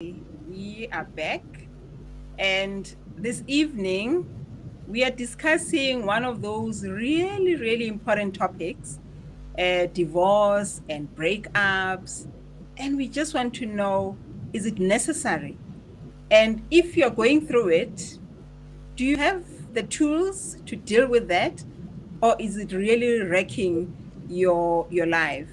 We are back, and this evening we are discussing one of those really, really important topics, divorce and breakups. And we just want to know, is it necessary? And if you're going through it, do you have the tools to deal with that? Or is it really wrecking your life?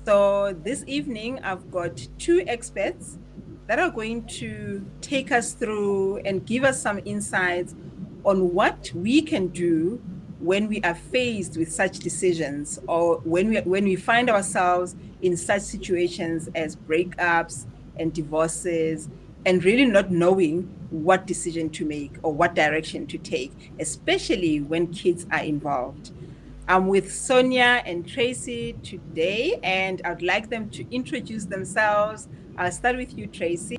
So this evening, I've got two experts that are going to take us through and give us some insights on what we can do when we are faced with such decisions, or when we find ourselves in such situations as breakups and divorces, and really not knowing what decision to make or what direction to take, especially when kids are involved. I'm with Sonia and Tracy today, and I'd like them to introduce themselves. I'll start with you, Tracy.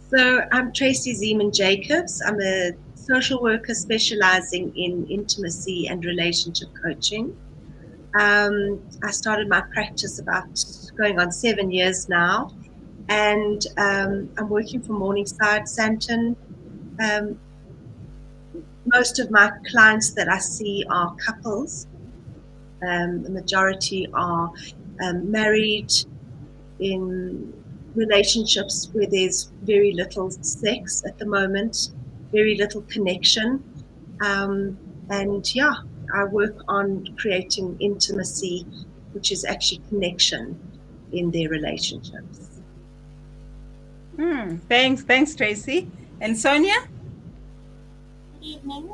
So I'm Tracy Zeman Jacobs. I'm a social worker specializing in intimacy and relationship coaching. I started my practice about going on 7 years now, and I'm working for Morningside, Santon. Um, Most of my clients that I see are couples. The majority are married in relationships where there's very little sex at the moment, very little connection. And yeah, I work on creating intimacy, which is actually connection in their relationships. Thanks, Tracy. And Sonia? Good evening.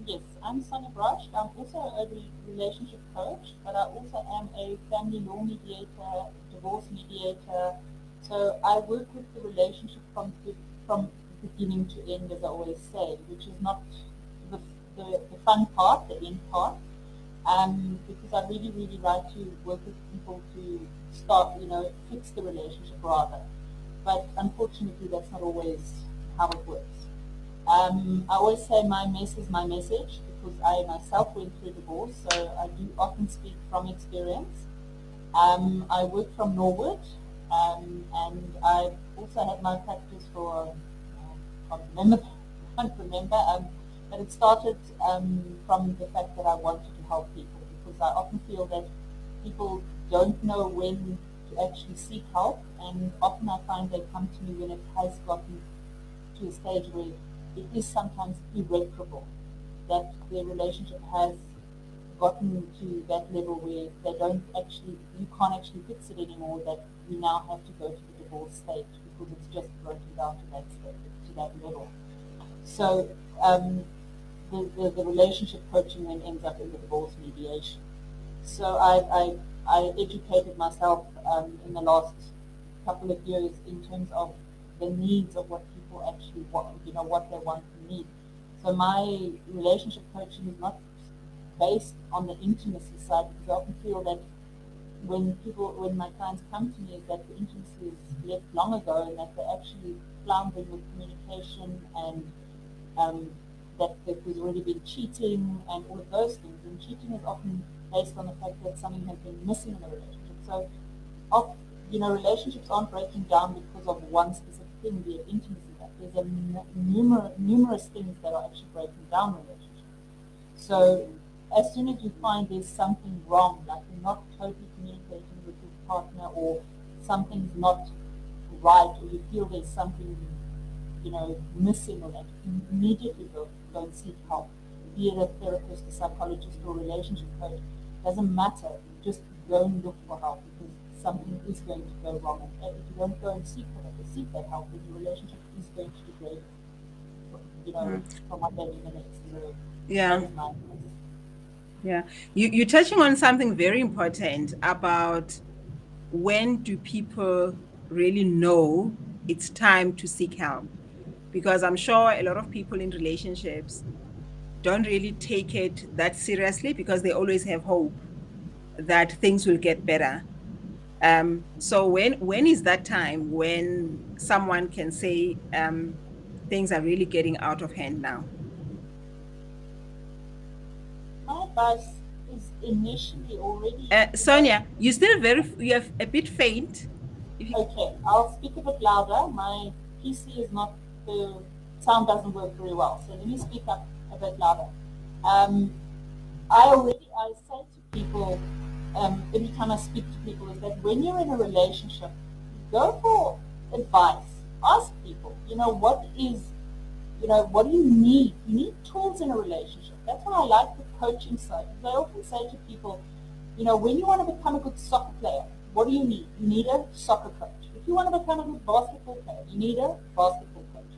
Yes, I'm Sonia Brosh. I'm also a relationship coach, but I also am a family law mediator, divorce mediator. So I work with the relationship from beginning to end, as I always say, which is not the, the fun part, the end part, because I really, really like to work with people to start, fix the relationship rather. But unfortunately, that's not always how it works. I always say my mess is my message because I myself went through divorce, so I do often speak from experience. I work from Norwood, and I also had my practice for, can't remember, but it started from the fact that I wanted to help people because I often feel that people don't know when to actually seek help, and often I find they come to me when it has gotten to a stage where it is sometimes irreparable, that their relationship has gotten to that level where you can't actually fix it anymore, that we now have to go to the divorce stage because it's just broken down to that stage, to that level. So the relationship coaching then ends up in the divorce mediation. So I educated myself in the last couple of years in terms of the needs of what people actually want, what they want and need. So my relationship coaching is not based on the intimacy side, because I often feel that when my clients come to me, is that the intimacy is left long ago, and that they're actually floundering with communication, and that there's already been cheating and all of those things. And cheating is often based on the fact that something has been missing in the relationship. So, relationships aren't breaking down because of one specific thing, be it intimacy. But there's numerous things that are actually breaking down relationships. So, as soon as you find there's something wrong, like you're not totally communicating with your partner, or something's not right, or you feel there's something, missing, or that, immediately go and seek help. Be it a therapist, a psychologist, or a relationship coach, doesn't matter. Just go and look for help, because something is going to go wrong. And if you don't go and seek that help, then your relationship is going to degrade, from one day to the next. So Yeah. that is my advice. Yeah. You're touching on something very important about when do people really know it's time to seek help? Because I'm sure a lot of people in relationships don't really take it that seriously because they always have hope that things will get better. So when is that time when someone can say things are really getting out of hand now? My advice is initially already. Sonia, you're a bit faint. Okay, I'll speak a bit louder. My PC is not, the sound doesn't work very well, so let me speak up a bit louder. I say to people, every time I speak to people, is that when you're in a relationship, go for advice. Ask people, what do you need? You need tools in a relationship. That's why I like the coaching side. Because I often say to people, when you want to become a good soccer player, what do you need? You need a soccer coach. If you want to become a good basketball player, you need a basketball coach.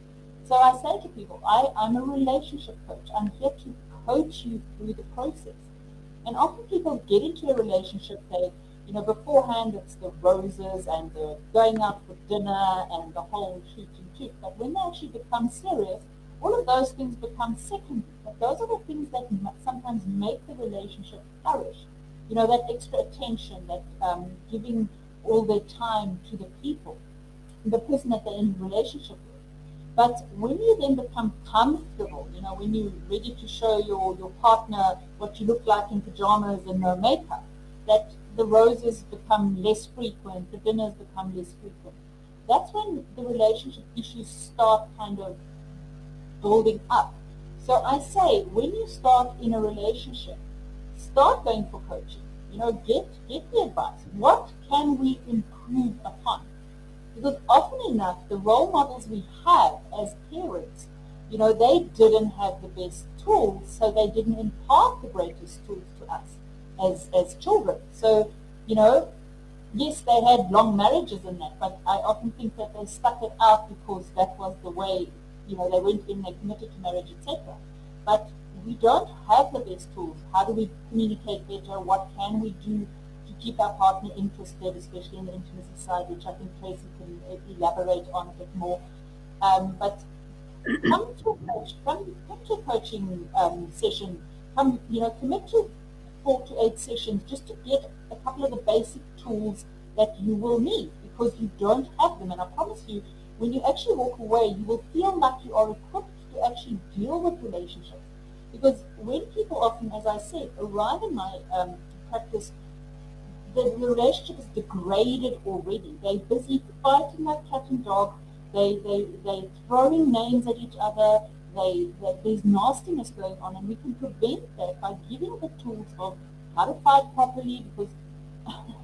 So I say to people, I'm a relationship coach. I'm here to coach you through the process. And often people get into a relationship, beforehand it's the roses and the going out for dinner and the whole shoot and toot. But when they actually become serious, all of those things become secondary. But those are the things that sometimes make the relationship flourish. That extra attention, that giving all their time to the people, the person that they're in a relationship with. But when you then become comfortable, when you're ready to show your partner what you look like in pajamas and no makeup, that the roses become less frequent, the dinners become less frequent. That's when the relationship issues start kind of building up. So I say, when you start in a relationship, start going for coaching. Get the advice. What can we improve upon? Because often enough, the role models we have as parents, they didn't have the best tools, so they didn't impart the greatest tools to us as children. So, yes, they had long marriages and that, but I often think that they stuck it out because that was the way, they went in, they committed to marriage, etc. But we don't have the best tools. How do we communicate better? What can we do to keep our partner interested, especially in the intimacy side, which I think Tracy can elaborate on a bit more. But come to a coaching session. Commit to 4 to 8 sessions just to get a couple of the basic tools that you will need, because you don't have them. And I promise you, when you actually walk away, you will feel like you are equipped to actually deal with relationships. Because when people often, as I said, arrive in my practice, the relationship is degraded already. They're busy fighting like cat and dog. They're throwing names at each other. There's nastiness going on, and we can prevent that by giving the tools of how to fight properly, because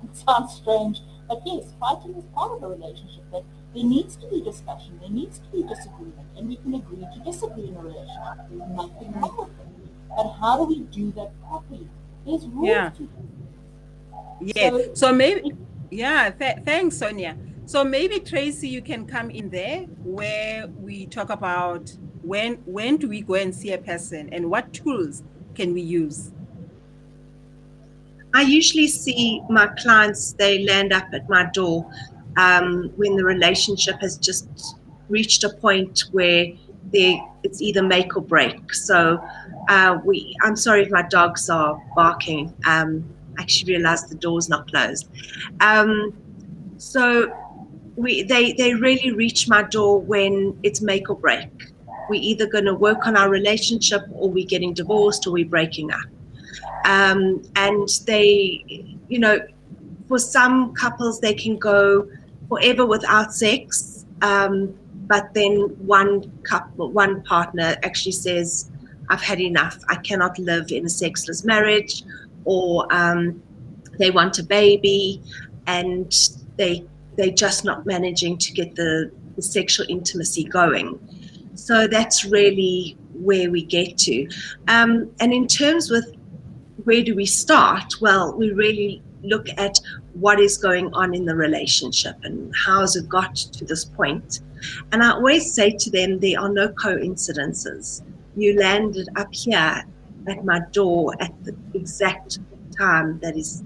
it sounds strange, but yes, fighting is part of a relationship. That there needs to be discussion, there needs to be disagreement, and we can agree to disagree in a relationship. There's nothing wrong with it. But how do we do that properly? There's rules to it. Yeah. So maybe, thanks, Sonia. So maybe, Tracy, you can come in there where we talk about when do we go and see a person and what tools can we use? I usually see my clients, they land up at my door when the relationship has just reached a point where it's either make or break. So I'm sorry if my dogs are barking. I actually realized the door's not closed. So they really reach my door when it's make or break. We're either going to work on our relationship, or we're getting divorced, or we're breaking up. And they, for some couples, they can go forever without sex. But then one partner actually says, I've had enough. I cannot live in a sexless marriage, or they want a baby, and they're just not managing to get the sexual intimacy going. So that's really where we get to. And in terms with where do we start? Well, we really look at what is going on in the relationship and how has it got to this point. And I always say to them, there are no coincidences. You landed up here at my door at the exact time that is,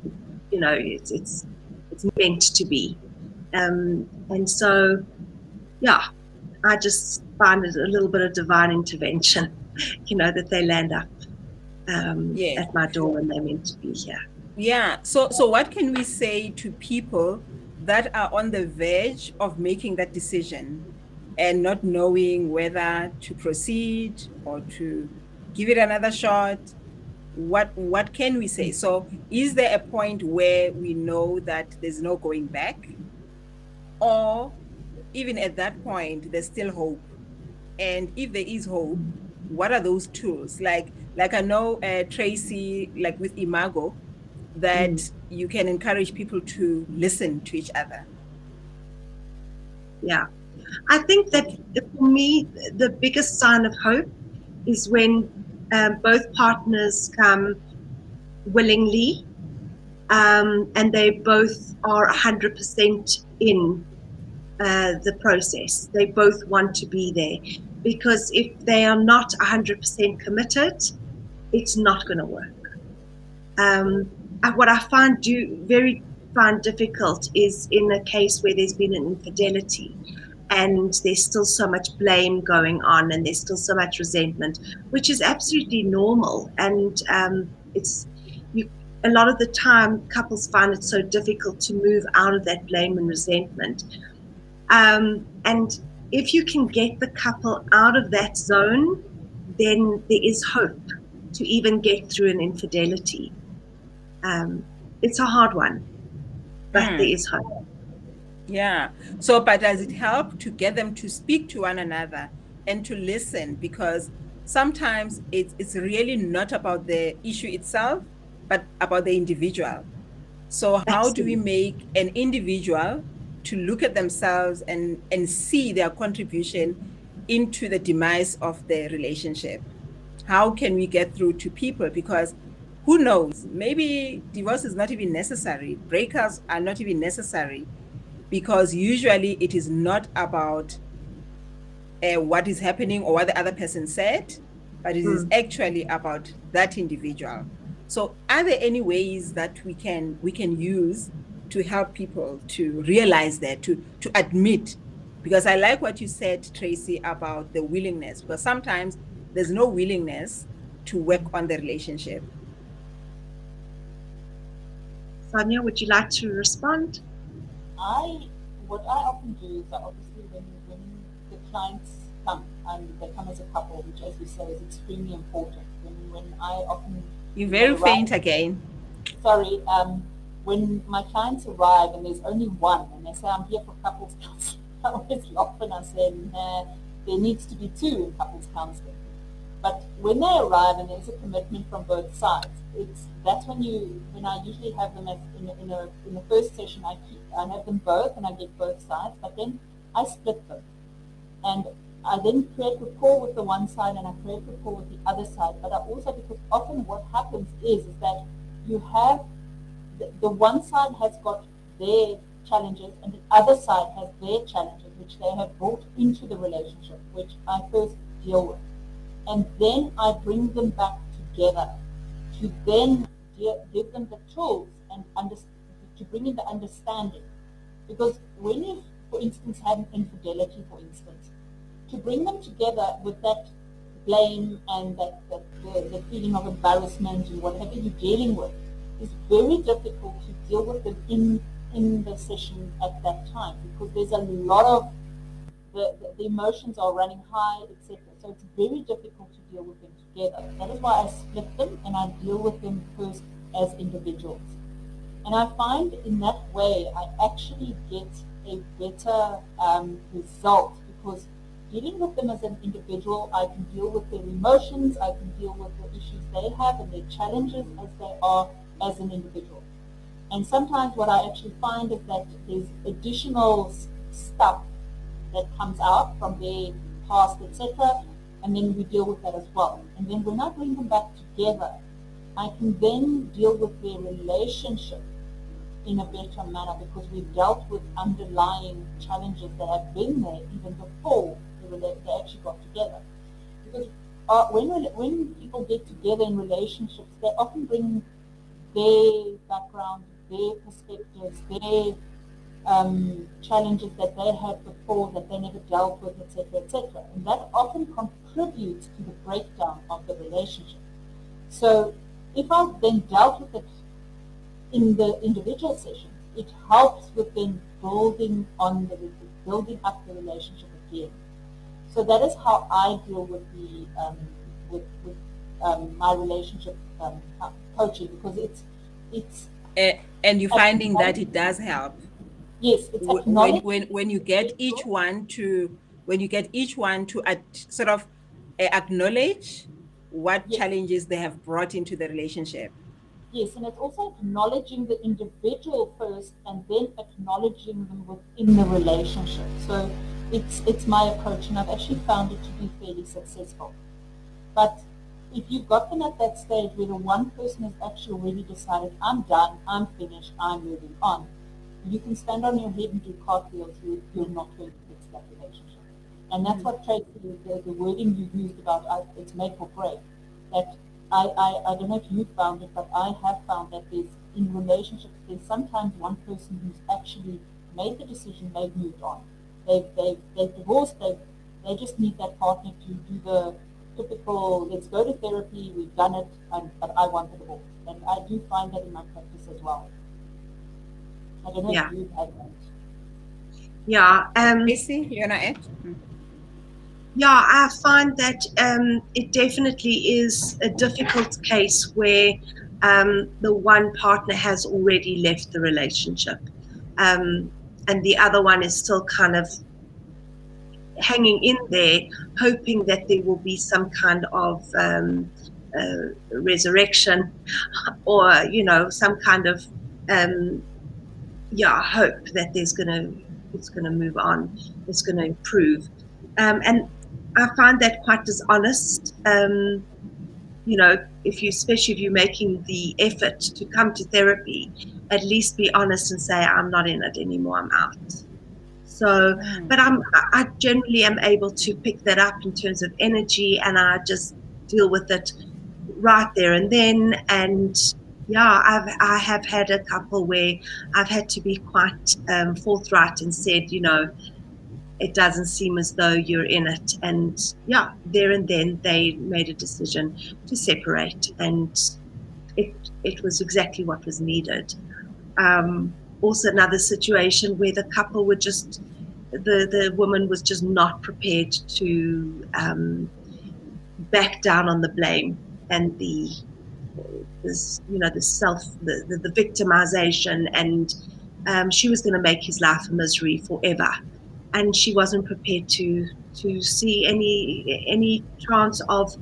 it's meant to be. And so, I just find it a little bit of divine intervention, that they land up at my door when they're meant to be here. Yeah. So what can we say to people that are on the verge of making that decision and not knowing whether to proceed or to give it another shot? What can we say? So is there a point where we know that there's no going back? or even at that point, there's still hope. And if there is hope, what are those tools? Like I know Tracy, like with Imago, that you can encourage people to listen to each other. Yeah. I think that for me, the biggest sign of hope is when both partners come willingly, and they both are 100% in the process. They both want to be there. Because if they are not 100% committed, it's not going to work. What I find difficult is in a case where there's been an infidelity and there's still so much blame going on and there's still so much resentment, which is absolutely normal. And a lot of the time couples find it so difficult to move out of that blame and resentment. And if you can get the couple out of that zone, then there is hope to even get through an infidelity. It's a hard one, but there is hope. Yeah. So, but does it help to get them to speak to one another and to listen? Because sometimes it's really not about the issue itself, but about the individual. So how do we make an individual to look at themselves and see their contribution into the demise of the relationship? How can we get through to people? Because who knows, maybe divorce is not even necessary. Breakups are not even necessary, because usually it is not about what is happening or what the other person said, but it is actually about that individual. So are there any ways that we can use to help people to realize that, to admit? Because I like what you said, Tracy, about the willingness, because sometimes there's no willingness to work on the relationship. Sonia, would you like to respond? What I often do is that obviously when the clients come and they come as a couple, which as you say is extremely important. When I often You're very faint again. Sorry. When my clients arrive and there's only one, and they say I'm here for couples counseling, I always laugh and I say, nah, there needs to be two in couples counseling. But when they arrive and there's a commitment from both sides, that's when I usually have them in the first session. I have them both and I get both sides, but then I split them, and I then create rapport with the one side and I create rapport with the other side. But I also, because often what happens is that you have the one side has got their challenges and the other side has their challenges, which they have brought into the relationship, which I first deal with. And then I bring them back together to then give them the tools and to bring in the understanding. Because when you, for instance, have an infidelity, for instance, to bring them together with that blame and the feeling of embarrassment and whatever you're dealing with is very difficult to deal with them in the session at that time, because there's a lot of the emotions are running high, etc. So it's very difficult to deal with them together. That is why I split them and I deal with them first as individuals. And I find in that way I actually get a better result, because dealing with them as an individual, I can deal with their emotions, I can deal with the issues they have and their challenges as they are as an individual. And sometimes what I actually find is that there's additional stuff that comes out from their past, etc., and then we deal with that as well. And then when I bring them back together, I can then deal with their relationship in a better manner, because we've dealt with underlying challenges that have been there even before they actually got together. Because when people get together in relationships, they often bring their background, their perspectives, their challenges that they had before that they never dealt with, etc., etc. And that often contributes to the breakdown of the relationship. So if I've then dealt with it in the individual sessions, it helps with then building up the relationship again. So that is how I deal with my relationship coaching, because it's and you're finding that it does help. Yes, it's acknowledging. When you get each one to sort of acknowledge what Yes, challenges they have brought into the relationship. yes, and it's also acknowledging the individual first and then acknowledging them within the relationship. So it's my approach, and I've actually found it to be fairly successful. But if you've got them at that stage where the one person has actually already decided, I'm done, I'm finished, I'm moving on, you can stand on your head and do cartwheels, you're not going to fix that relationship. And that's what Tracy, the wording you used about it's make or break, that I don't know if you found it, but I have found that in relationships, there's sometimes one person who's actually made the decision, they've moved on. They've divorced, they just need that partner to do the typical, let's go to therapy, we've done it, but I want the divorce. And I do find that in my practice as well. I don't know if you've had that. Yeah. Tracy, you wanna add? Yeah, I find that it definitely is a difficult case where the one partner has already left the relationship, and the other one is still kind of hanging in there, hoping that there will be some kind of resurrection, or some kind of hope that it's gonna move on, it's gonna improve, and I find that quite dishonest. Especially if you're making the effort to come to therapy, at least be honest and say, I'm not in it anymore, I'm out. So, but I generally am able to pick that up in terms of energy, and I just deal with it right there and then. And yeah, I have had a couple where I've had to be quite forthright and said, it doesn't seem as though you're in it. And yeah, there and then they made a decision to separate, and it was exactly what was needed. Also, another situation where the couple were just, the woman was just not prepared to back down on the blame and the victimization, and she was going to make his life a misery forever, and she wasn't prepared to see any chance of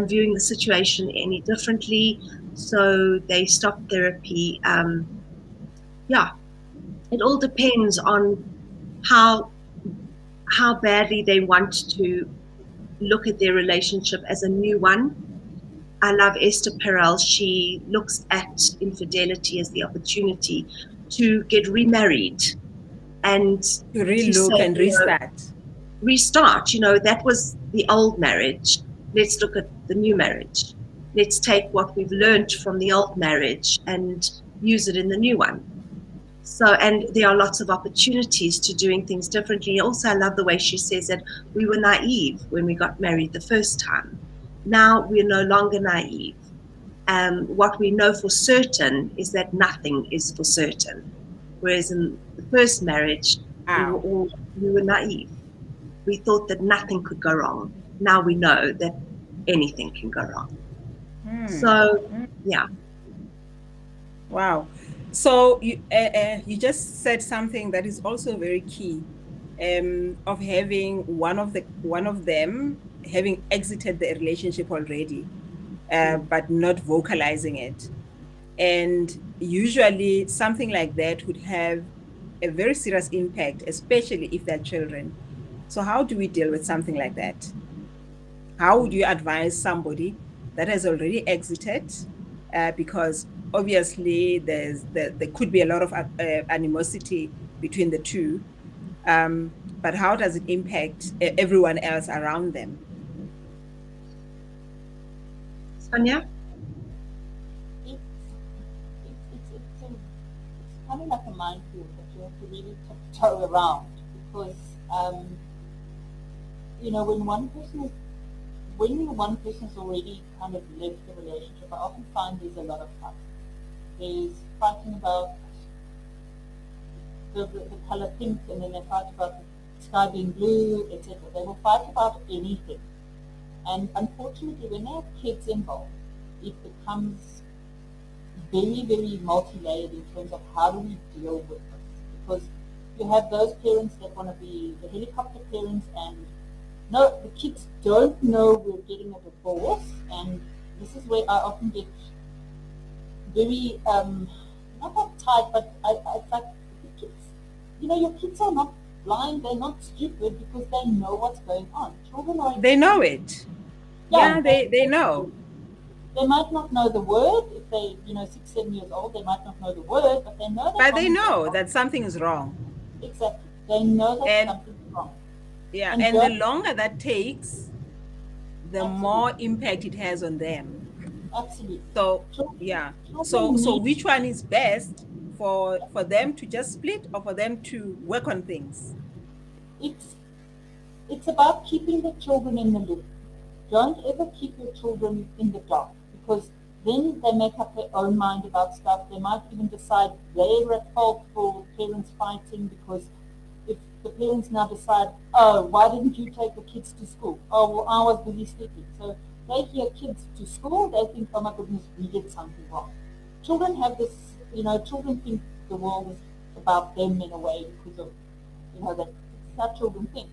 viewing the situation any differently. So they stopped therapy. It all depends on how badly they want to look at their relationship as a new one. I love Esther Perel. She looks at infidelity as the opportunity to get remarried and to relook and restart. Restart. That was the old marriage. Let's look at the new marriage. Let's take what we've learned from the old marriage and use it in the new one. So, and there are lots of opportunities to doing things differently. Also, I love the way she says that we were naive when we got married the first time. Now we're no longer naive. What we know for certain is that nothing is for certain. Whereas in the first marriage, we were naive. We thought that nothing could go wrong. Now we know that anything can go wrong. So, yeah. Wow. So you just said something that is also very key, of having one of them having exited the relationship already, but not vocalizing it. And usually something like that would have a very serious impact, especially if they're children. So how do we deal with something like that? How would you advise somebody that has already exited? Because obviously there could be a lot of animosity between the two, but how does it impact everyone else around them? Sonia? It's kind of like a minefield that you have to really tiptoe around, because when one person has already kind of left the relationship, I often find there's a lot of fight. There's fighting about the color pink, and then they fight about the sky being blue, etc. They will fight about anything. And unfortunately, when they have kids involved, it becomes very, very multi-layered in terms of how do we deal with this. Because you have those parents that want to be the helicopter parents, and no, the kids don't know we're getting a divorce, and this is where I often get very not uptight, but it's like the kids, your kids are not blind, they're not stupid because they know what's going on. Children are. They know it. Yeah, they know. They might not know the word if they, 6, 7 years old. They might not know the word, but they know that. But they know that something is wrong. Exactly, they know that something is wrong. Yeah, and the longer that takes, the more impact it has on them. Absolutely. So yeah. So which one is best for them to just split or for them to work on things? It's about keeping the children in the loop. Don't ever keep your children in the dark, because then they make up their own mind about stuff. They might even decide they're at fault for parents fighting, because if the parents now decide, oh, why didn't you take the kids to school? Oh, well, I was busy sleeping. So they hear kids to school, they think, oh my goodness, we did something wrong. Children have this, children think the world is about them in a way because of, that's how children think.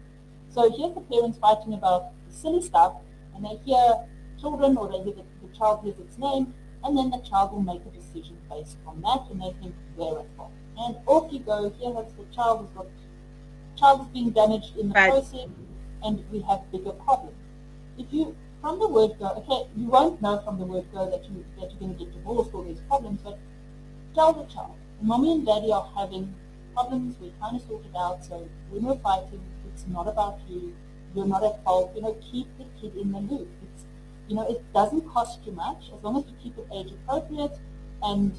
So here's the parents fighting about silly stuff, and they hear children, or they hear the child hears its name, and then the child will make a decision based on that, and they think they're at fault. And off you go. Here has the child is being damaged in the process, and we have bigger problems. If you, from the word go, okay, you won't know from the word go that you're going to get divorced or there's problems, but tell the child, mommy and daddy are having problems, we're trying to sort it out, so when we're fighting, it's not about you, you're not at fault, keep the kid in the loop. It doesn't cost you much, as long as you keep it age appropriate and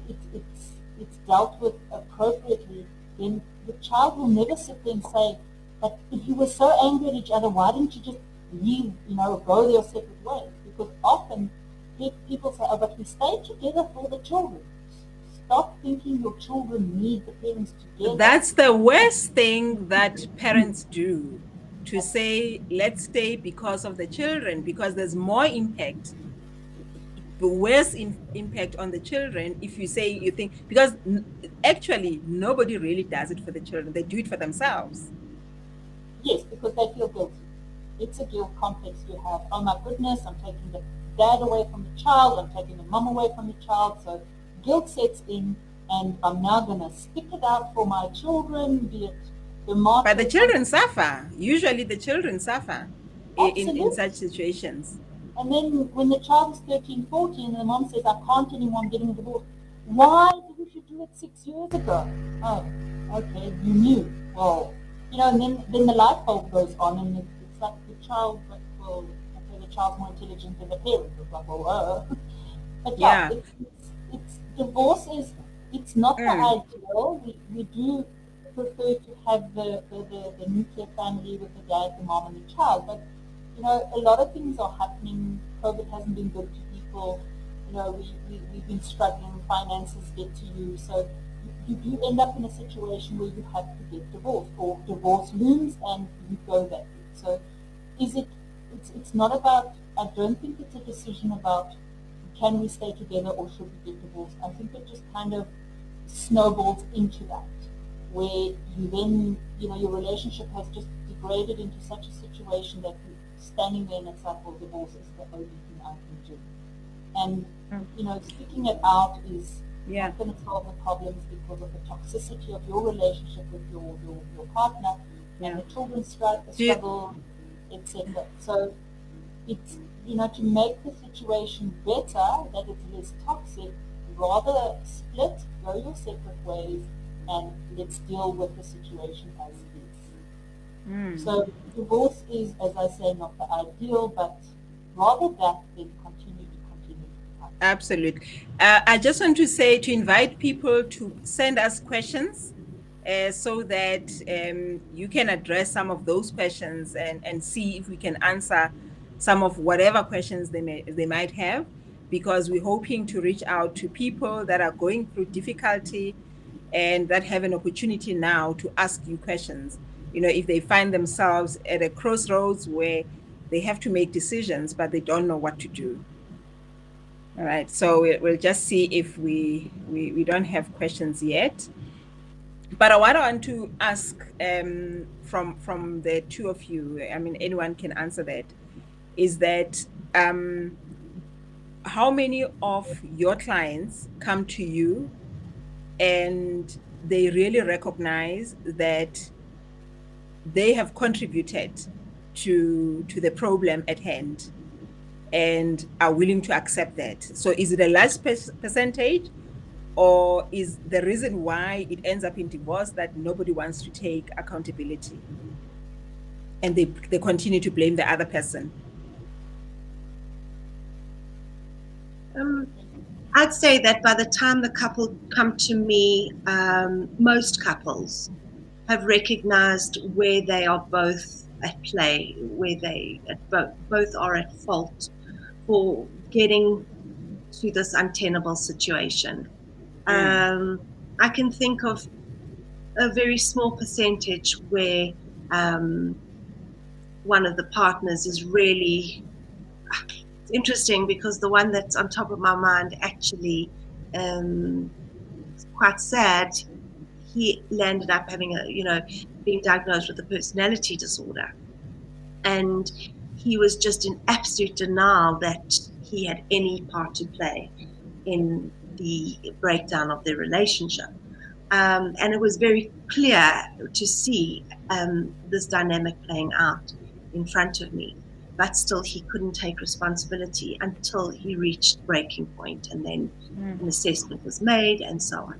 it's dealt with appropriately, then the child will never sit there and say that if you were so angry at each other, why didn't you just leave, go their separate ways? Because often people say, oh, but we stay together for the children. Stop thinking your children need the parents together. That's the worst thing that parents do, to say, let's stay because of the children, because there's more impact, the worst impact on the children if you say you think, because actually nobody really does it for the children, they do it for themselves. Yes, because they feel guilty. It's a guilt complex you have. Oh my goodness, I'm taking the dad away from the child, I'm taking the mom away from the child, so guilt sets in, and I'm now going to stick it out for my children, be it the martyr. But the children suffer. Usually the children suffer in such situations. And then when the child is 13, 14, and the mom says, I can't anymore, I'm getting a divorce. Why didn't you do it 6 years ago? Oh, okay, you knew. Well, and then the light bulb goes on, and it's like the child, well, okay, the child's more intelligent than the parent. It's like, well, But yeah. It's divorce it's not the ideal. We do prefer to have the nuclear family with the dad, the mom, and the child. But a lot of things are happening. COVID hasn't been good to people. We've been struggling. Finances get to you, so you do end up in a situation where you have to get divorced, or divorce looms, and you go that way. So, it's not about. I don't think it's a decision about can we stay together or should we get divorced. I think it just kind of snowballs into that, where you then, your relationship has just degraded into such a situation that you're standing there and it's like, well, divorce is the only thing I can do. And, speaking it out is not going to solve the problems because of the toxicity of your relationship with your partner and the children's struggle, etc. So it's, to make the situation better, that it's less toxic, rather split, go your separate ways, and let's deal with the situation as it is. So divorce is, as I say, not the ideal, but rather that than continue. Absolutely. I just want to invite people to send us questions so that you can address some of those questions and see if we can answer some of whatever questions they might have, because we're hoping to reach out to people that are going through difficulty and that have an opportunity now to ask you questions. If they find themselves at a crossroads where they have to make decisions, but they don't know what to do. All right, so we'll just see if we don't have questions yet. But what I want to ask from the two of you, I mean, anyone can answer that, is that how many of your clients come to you and they really recognize that they have contributed to the problem at hand and are willing to accept that? So is it a large percentage, or is the reason why it ends up in divorce that nobody wants to take accountability and they continue to blame the other person? I'd say that by the time the couple come to me, most couples have recognized where they are both at play, where they both are at fault for getting to this untenable situation. I can think of a very small percentage where one of the partners is really, it's interesting because the one that's on top of my mind actually is quite sad. He landed up having being diagnosed with a personality disorder. And he was just in absolute denial that he had any part to play in the breakdown of their relationship. And it was very clear to see this dynamic playing out in front of me. But still, he couldn't take responsibility until he reached breaking point, and then an assessment was made, and so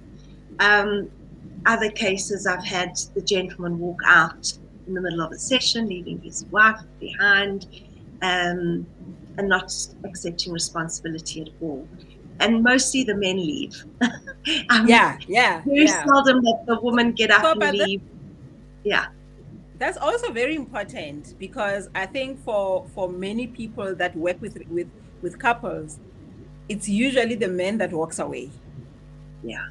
on. Other cases, I've had the gentleman walk out in the middle of a session, leaving his wife behind, and not accepting responsibility at all. And mostly the men leave. Very seldom that the woman get up and leave. That's also very important, because I think for many people that work with couples, it's usually the man that walks away. Yeah.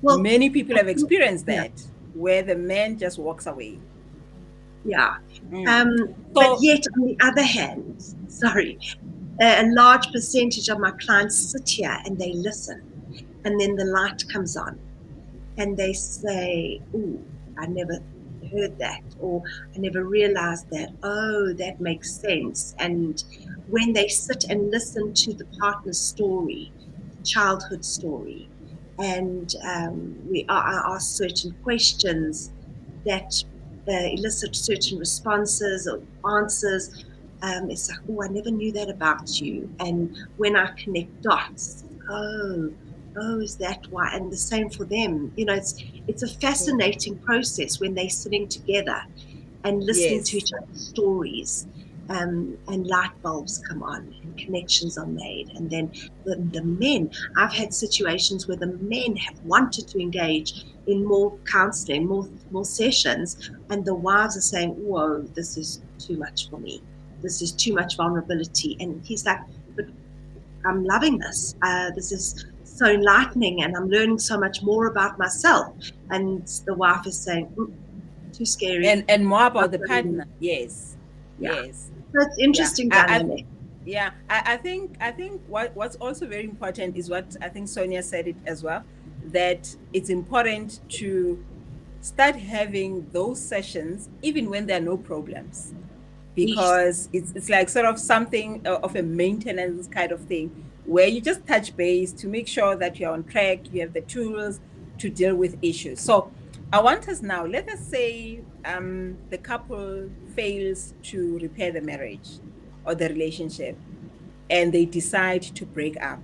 Well, many people have experienced that, where the man just walks away. Yeah. But yet, on the other hand, a large percentage of my clients sit here and they listen, and then the light comes on and they say, "Ooh, I never heard that," or "I never realized that. Oh, that makes sense." And when they sit and listen to the partner's story, childhood story, and I ask certain questions that elicit certain responses or answers, it's like, "Oh, I never knew that about you." And when I connect dots, oh, is that why? And the same for them. It's a fascinating process when they're sitting together and listening to each other's stories, and light bulbs come on and connections are made. And then the men, I've had situations where the men have wanted to engage in more counseling, more sessions, and the wives are saying, "Whoa, this is too much for me. This is too much vulnerability." And he's like, "But I'm loving this. This is so enlightening, and I'm learning so much more about myself." And the wife is saying, "Too scary." And more about the partner. Yes. That's interesting dynamic. I think what's also very important is what I think Sonia said it as well, that it's important to start having those sessions even when there are no problems, because it's like sort of something of a maintenance kind of thing, where you just touch base to make sure that you're on track, you have the tools to deal with issues. So I want us now, let us say the couple fails to repair the marriage or the relationship, and they decide to break up,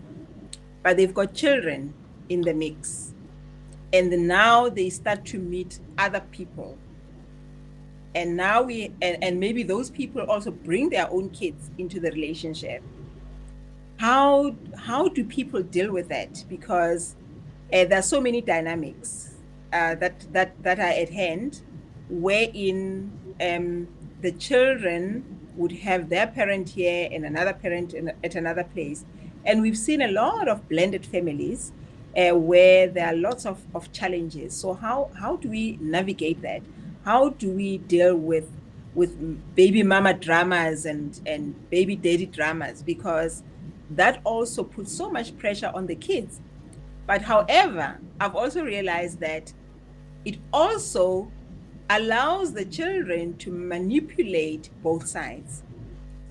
but they've got children in the mix, and now they start to meet other people, and now and maybe those people also bring their own kids into the relationship. How do people deal with that? Because there's so many dynamics that are at hand, wherein the children would have their parent here and another parent at another place. And we've seen a lot of blended families where there are lots of challenges. So how do we navigate that? How do we deal with baby mama dramas and baby daddy dramas? Because that also puts so much pressure on the kids. But however, I've also realized that it also allows the children to manipulate both sides.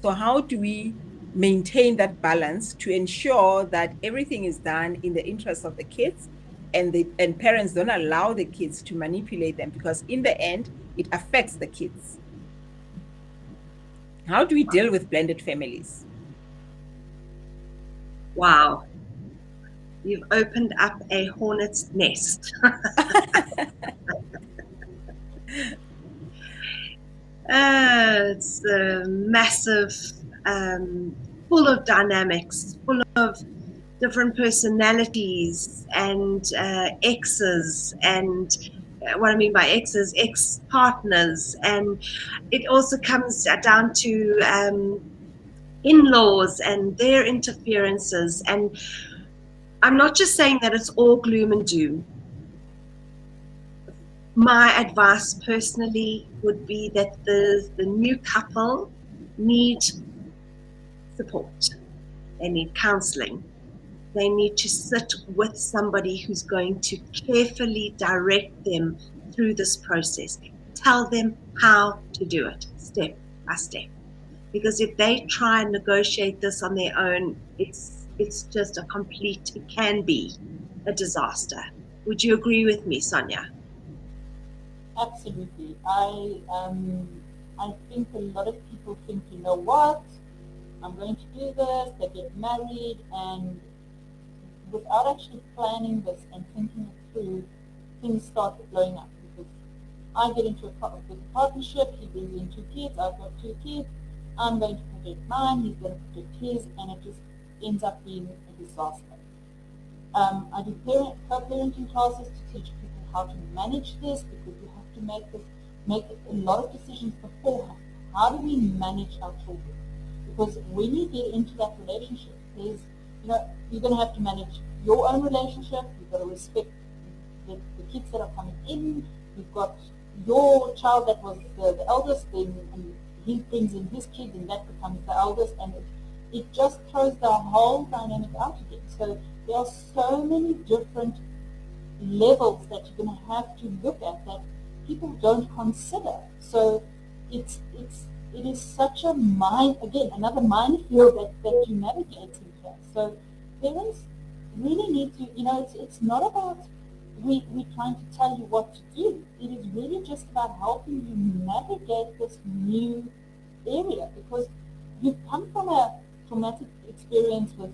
So how do we maintain that balance to ensure that everything is done in the interest of the kids, and parents don't allow the kids to manipulate them, because in the end, it affects the kids? How do we deal with blended families? Wow. You've opened up a hornet's nest. It's massive, full of dynamics, full of different personalities and exes, and what I mean by exes, ex-partners, and it also comes down to in-laws and their interferences. And I'm not just saying that it's all gloom and doom. My advice personally would be that the new couple need support. They need counseling. They need to sit with somebody who's going to carefully direct them through this process. Tell them how to do it step by step. Because if they try and negotiate this on their own, it's just it can be a disaster. Would you agree with me, Sonia? Absolutely. I think a lot of people think, you know what, I'm going to do this, they get married, and without actually planning this and thinking it through, things start blowing up. Because I get into a partnership, he brings in 2 kids, I've got 2 kids, I'm going to protect mine, he's going to protect his, and it just ends up being a disaster. I do co-parenting classes to teach people how to manage this, because you have to make a lot of decisions beforehand. How do we manage our children? Because when you get into that relationship, you're going to have to manage your own relationship. You've got to respect the kids that are coming in. You've got your child that was the eldest, then he brings in his kid, and that becomes the eldest, and it just throws the whole dynamic out again. So there are so many different levels that you're going to have to look at that people don't consider. So it is such a another minefield that you navigate into. So parents really need to, it's not about we trying to tell you what to do. It is really just about helping you navigate this new area, because you've come from a traumatic experience with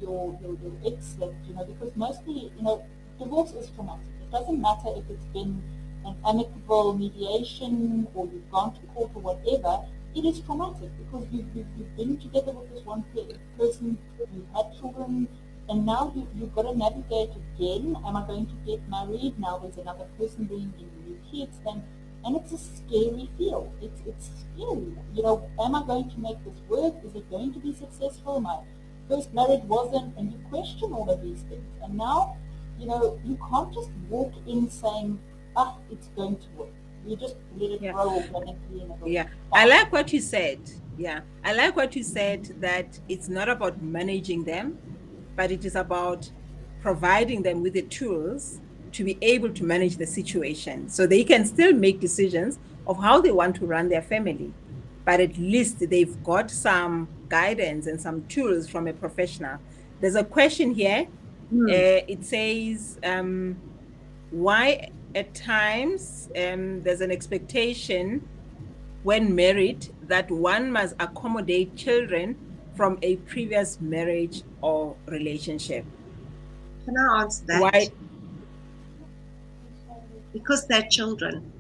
your ex, because mostly, divorce is traumatic. It doesn't matter if it's been an amicable mediation or you've gone to court or whatever. It is traumatic because you've been together with this one person, you've had children, and now you've got to navigate again. Am I going to get married? Now there's another person bringing in new kids, and it's a scary field. It's scary. Am I going to make this work? Is it going to be successful? My first marriage wasn't, and you question all of these things. And now, you can't just walk in saying, it's going to work. You just let it grow organically. I like what you said. Yeah, I like what you said, that it's not about managing them, but it is about providing them with the tools to be able to manage the situation, so they can still make decisions of how they want to run their family. But at least they've got some guidance and some tools from a professional. There's a question here. It says, why at times there's an expectation when married that one must accommodate children from a previous marriage or relationship? Can I answer that? Why? Because they're children.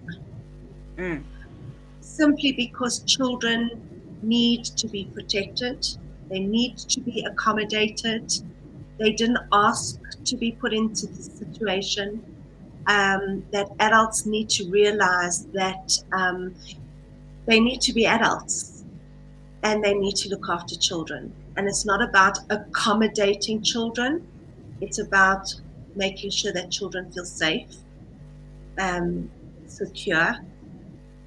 Simply because children need to be protected. They need to be accommodated. They didn't ask to be put into this situation. That adults need to realize that they need to be adults and they need to look after children. And it's not about accommodating children. It's about making sure that children feel safe, secure,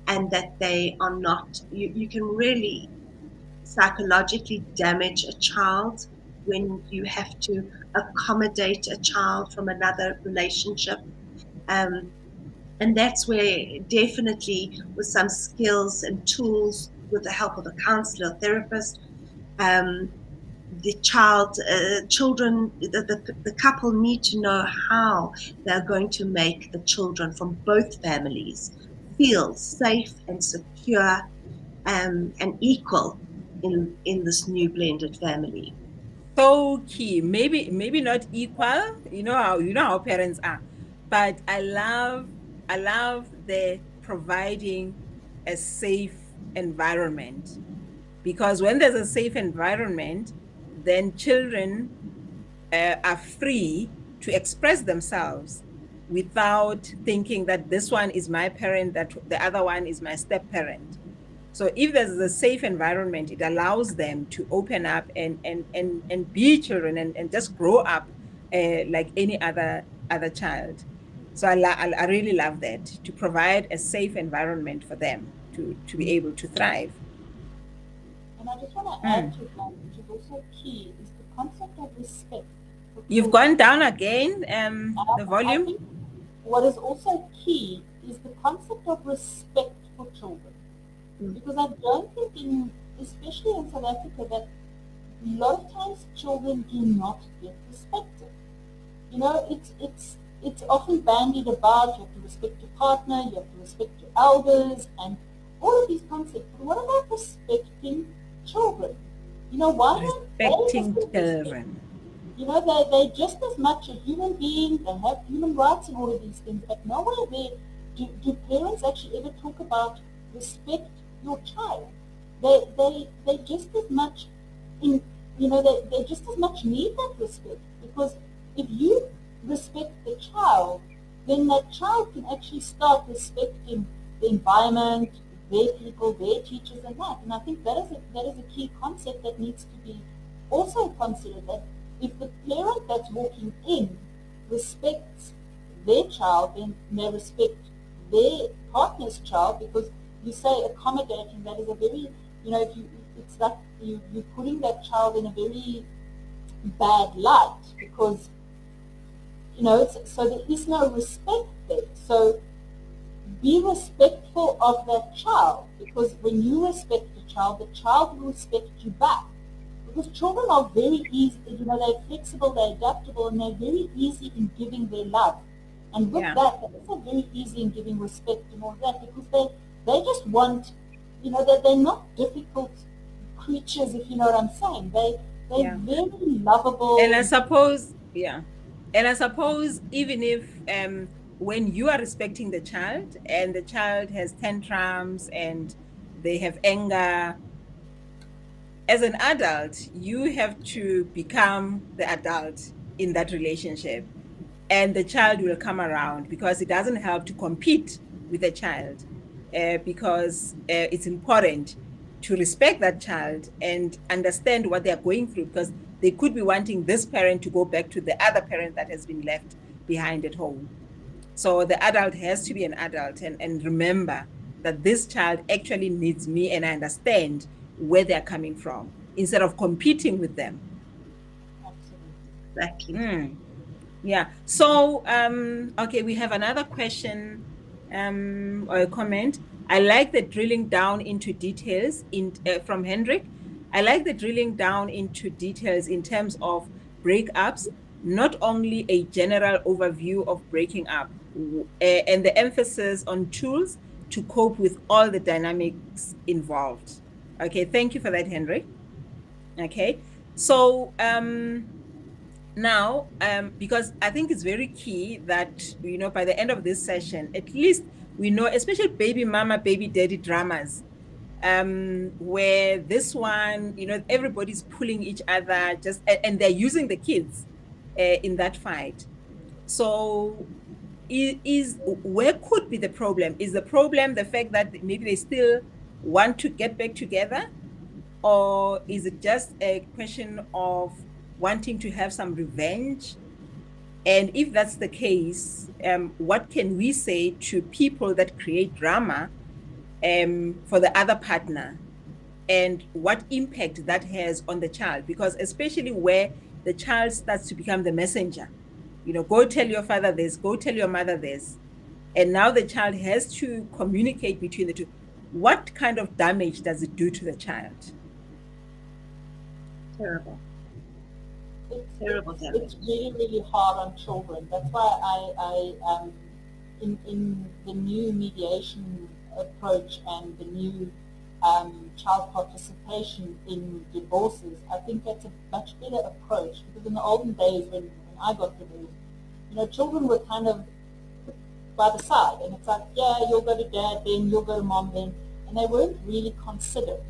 and that they are not, you can really psychologically damage a child when you have to accommodate a child from another relationship. And that's where definitely with some skills and tools, with the help of a counselor, therapist, the children, the couple need to know how they're going to make the children from both families feel safe and secure, and equal in this new blended family. So key. Maybe not equal. You know how parents are, but I love the providing a safe environment, because when there's a safe environment, then children are free to express themselves without thinking that this one is my parent, that the other one is my step parent. So if there's a safe environment, it allows them to open up and be children and just grow up like any other child. So I really love that, to provide a safe environment for them to be able to thrive. And I just want to add to that, which is also key, is the concept of respect. You've gone down again, the I volume. think what is also key is the concept of respect for children. Because I don't think especially in South Africa, that a lot of times children do not get respected. It's often bandied about, you have to respect your partner, you have to respect your elders, and all of these concepts. But what about respecting children? Why don't they Respecting respect children. they're just as much a human being. They have human rights and all of these things, but nowhere there do parents actually ever talk about respect your child. They just as much they just as much need that respect, because if you respect the child, then that child can actually start respecting the environment, their people, their teachers, and that. And I think that is a key concept that needs to be also considered, that if the parent that's walking in respects their child, then they respect their partner's child, because you say accommodating, that is a very, it's like you're putting that child in a very bad light, because, so there is no respect there. So be respectful of that child, because when you respect the child will respect you back. Because children are very easy, they're flexible, they're adaptable, and they're very easy in giving their love. And with that, they're also very easy in giving respect and all that, because they just want, they're not difficult creatures, if you know what I'm saying. They're very lovable. And I suppose even if when you are respecting the child and the child has tantrums and they have anger, as an adult, you have to become the adult in that relationship, and the child will come around, because it doesn't help to compete with the child, because it's important to respect that child and understand what they're going through, because they could be wanting this parent to go back to the other parent that has been left behind at home. So the adult has to be an adult and remember that this child actually needs me, and I understand where they're coming from, instead of competing with them. Exactly. Yeah. So, okay, we have another question or a comment. I like the drilling down into details from Hendrik. I like the drilling down into details in terms of breakups, not only a general overview of breaking up, and the emphasis on tools to cope with all the dynamics involved. Okay, thank you for that, Hendrik. Okay, so now, because I think it's very key that, by the end of this session, at least we know, especially baby mama, baby daddy dramas, where this one, everybody's pulling each other, and they're using the kids in that fight. So where could be the problem? Is the problem the fact that maybe they still want to get back together? Or is it just a question of wanting to have some revenge? And if that's the case, what can we say to people that create drama for the other partner? And what impact that has on the child? Because especially where the child starts to become the messenger, go tell your father this, go tell your mother this. and now the child has to communicate between the two. What kind of damage does it do to the child? Terrible. It's, Terrible it's, damage. it's really, really hard on children. That's why in the new mediation approach and the new child participation in divorces, I think that's a much better approach, because in the olden days when I got divorced, children were kind of put by the side, and it's like, yeah, you'll go to dad then, you'll go to mom then, and they weren't really considered.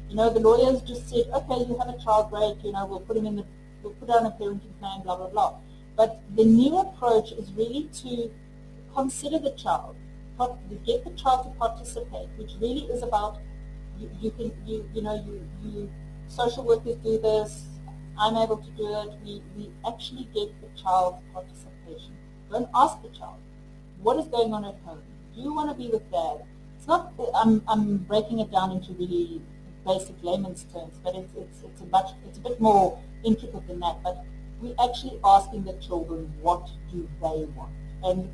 The lawyers just said, okay, you have a child, great, we'll put down a parenting plan, blah, blah, blah. But the new approach is really to consider the child, get the child to participate, which really is about social workers do this, I'm able to do it. We actually get the child's participation. Don't ask the child, what is going on at home? Do you want to be with dad? It's not, I'm breaking it down into really basic layman's terms, but it's a bit more intricate than that. But we're actually asking the children, what do they want? And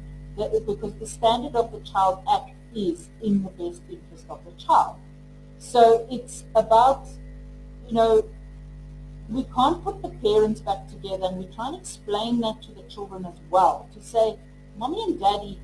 because the standard of the Child Act is in the best interest of the child. So it's about, we can't put the parents back together, and we try and explain that to the children as well, to say, mommy and daddy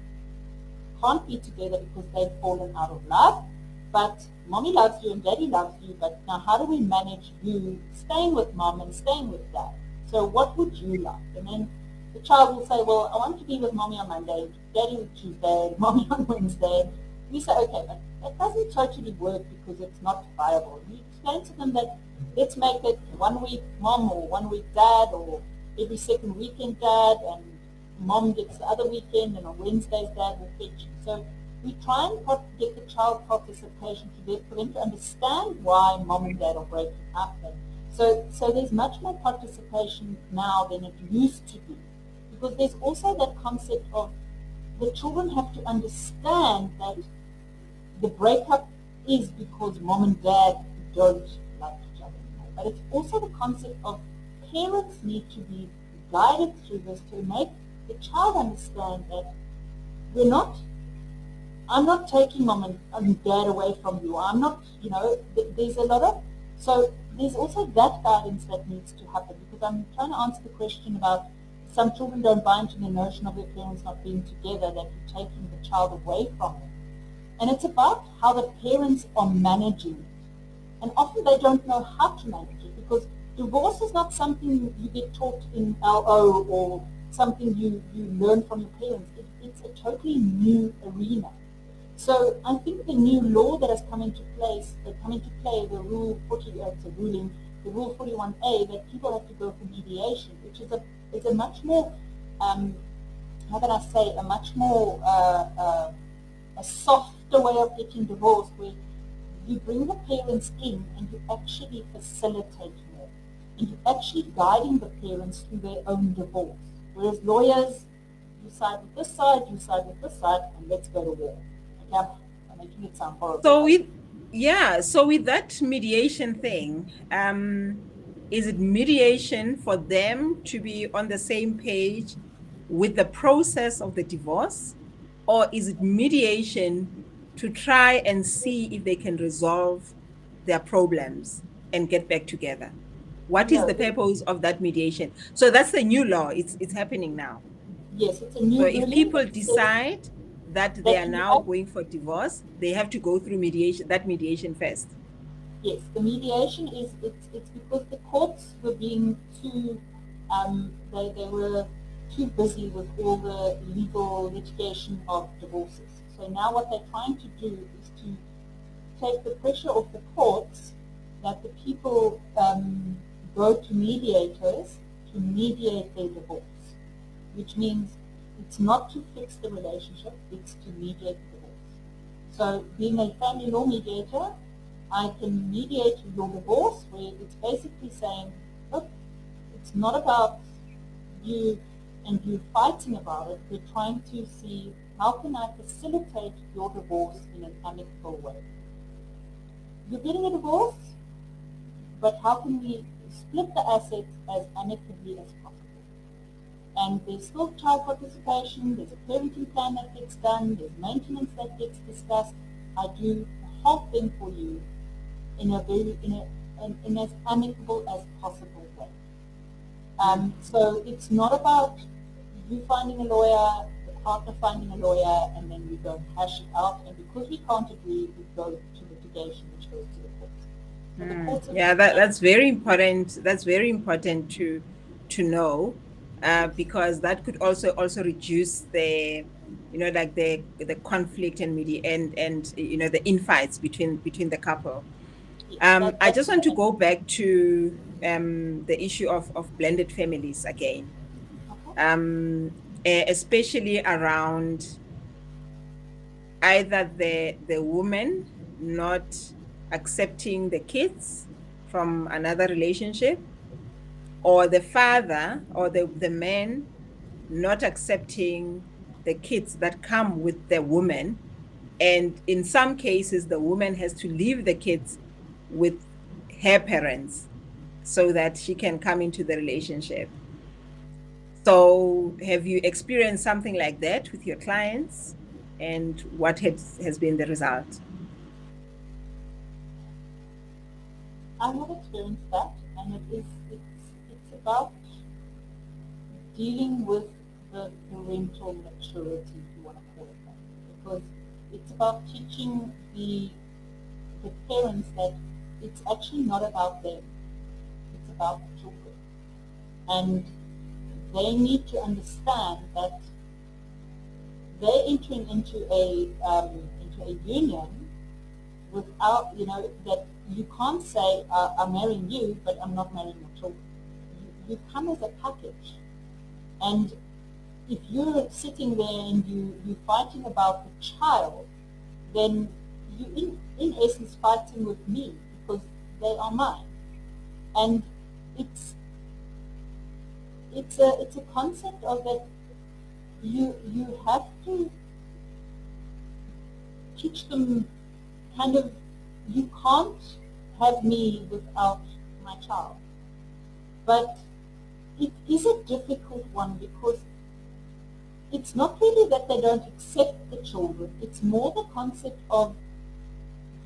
can't be together because they've fallen out of love, but mommy loves you and daddy loves you, but now how do we manage you staying with mom and staying with dad? So what would you like? And then the child will say, well, I want to be with mommy on Monday, daddy on Tuesday, mommy on Wednesday. We say, okay, but that doesn't totally work because it's not viable. We explain to them that let's make it 1 week mom or 1 week dad, or every second weekend dad, and mom gets the other weekend, and on Wednesdays dad will fetch you. So we try and get the child participation for them to understand why mom and dad are breaking up. And so there's much more participation now than it used to be, because there's also that concept of the children have to understand that the breakup is because mom and dad don't like each other anymore. But it's also the concept of parents need to be guided through this to make the child understand that I'm not taking mom and dad away from you. I'm not, there's a lot of, so there's also that guidance that needs to happen, because I'm trying to answer the question about some children don't buy into the notion of their parents not being together, that you're taking the child away from them. And it's about how the parents are managing it. And often they don't know how to manage it, because divorce is not something you get taught in LO or something you learn from your parents. It's a totally new arena. So I think the new law that has come into play, the Rule 40, it's a ruling, the Rule 41A, that people have to go for mediation, which is a much more, how can I say, a much more a softer way of getting divorced, where you bring the parents in and you actually facilitate more, and you're actually guiding the parents through their own divorce. Whereas lawyers, you side with this side, you side with this side, and let's go to war. Okay, I'm making it sound horrible. So with that mediation thing, is it mediation for them to be on the same page with the process of the divorce, or is it mediation to try and see if they can resolve their problems and get back together? What is the purpose of that mediation? So that's the new law. It's happening now. Yes, it's a new So ruling. if people decide that they are now going for divorce, they have to go through mediation first. Yes, the mediation it's because the courts were being too they were too busy with all the legal litigation of divorces. So now what they're trying to do is to take the pressure off the courts, that the people go to mediators to mediate their divorce, which means it's not to fix the relationship, it's to mediate the divorce. So being a family law mediator, I can mediate your divorce, where it's basically saying, look, it's not about you and you fighting about it. We're trying to see how can I facilitate your divorce in an amicable way. You're getting a divorce, but how can we split the assets as amicably as possible? And there's still child participation, there's a parenting plan that gets done, there's maintenance that gets discussed. I do the whole thing for you in as amicable as possible way. So it's not about you finding a lawyer, the partner finding a lawyer, and then we go and hash it out. And because we can't agree, we go to litigation, which goes to the courts. So the courts Yeah, that's very important. That's very important to know, because that could also reduce the, like the conflict and the infights between the couple. I just want to go back to the issue of blended families again, especially around either the woman not accepting the kids from another relationship, or the father or the man not accepting the kids that come with the woman. And in some cases, the woman has to leave the kids with her parents so that she can come into the relationship. So have you experienced something like that with your clients, and what has been the result? I have experienced that, and it's about dealing with the parental maturity, if you want to call it that, because it's about teaching the parents that it's actually not about them, it's about the children, and they need to understand that they're entering into a union without, that you can't say, I'm marrying you, but I'm not marrying your children. You come as a package. And if you're sitting there and you're fighting about the child, then you in essence fighting with me, because they are mine. And it's a concept of that you have to teach them kind of, you can't have me without my child. But it is a difficult one, because it's not really that they don't accept the children, it's more the concept of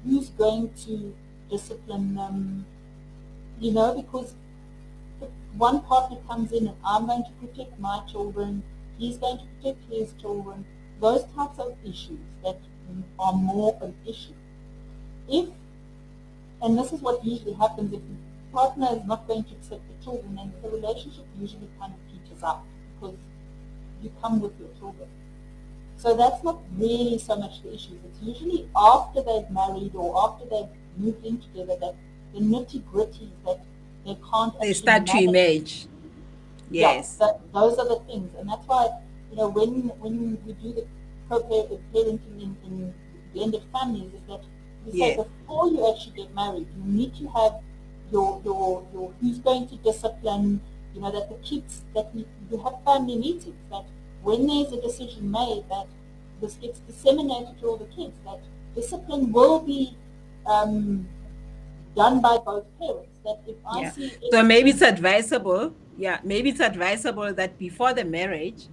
who's going to discipline them, because one partner comes in and I'm going to protect my children, he's going to protect his children, those types of issues that are more an issue. And this is what usually happens, if the partner is not going to accept the children, then the relationship usually kind of peters out, because you come with your children. So that's not really so much the issue. It's usually after they've married or after they've moved in together that the nitty-gritty that they can't. They start to emerge. Yes. Yeah, those are the things, and that's why when we do the co-parenting in blended families, is that we say before you actually get married, you need to have your who's going to discipline. That the kids, that you have family meetings, that when there's a decision made, that this gets disseminated to all the kids, that discipline will be done by both parents. That if I see, so maybe it's advisable. Yeah, maybe it's advisable that before the marriage,